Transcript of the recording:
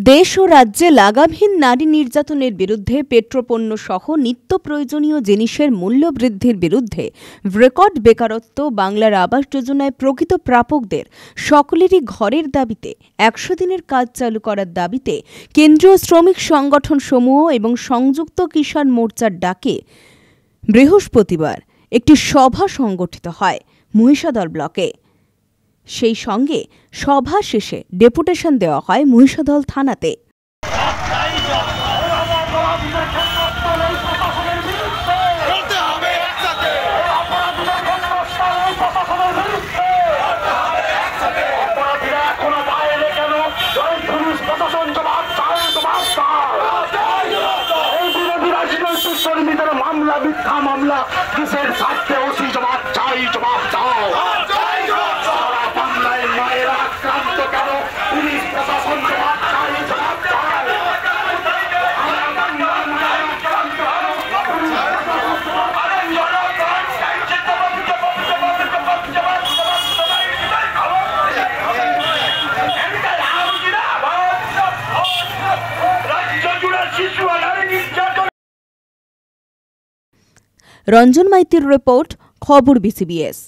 দেশ ও রাজ্যে লাগামহীন নারী নির্যাতনের বিরুদ্ধে পেট্রোপণ্য সহ নিত্য প্রয়োজনীয় জিনিসের মূল্য বৃদ্ধির বিরুদ্ধে রেকর্ড বেকারত্ব বাংলার আবাস যোজনায় প্রকৃত প্রাপকদের সকলেরই ঘরের দাবিতে ১০০ দিনের কাজ চালু করার দাবিতে কেন্দ্রীয় শ্রমিক সংগঠন সমূহ এবং সংযুক্ত কিষাণ মোর্চার ডাকে বৃহস্পতিবার একটি সভা সংগঠিত হয় মহিষাদল ব্লকে। সেই সঙ্গে সভা শেষে ডেপুটেশন দেওয়া হয় মহিষাদল থানাতে। মামলা মিথ্যা মামলা কিসের স্বার্থে ওসি জবাব চাই, জবাব চাও। বাংলায় মায়েরা আক্রান্ত কেন, পুলিশ প্রশাসন জবাব চাই, জবাব চাই। রঞ্জন মাইতির রিপোর্ট, খবর BCBS।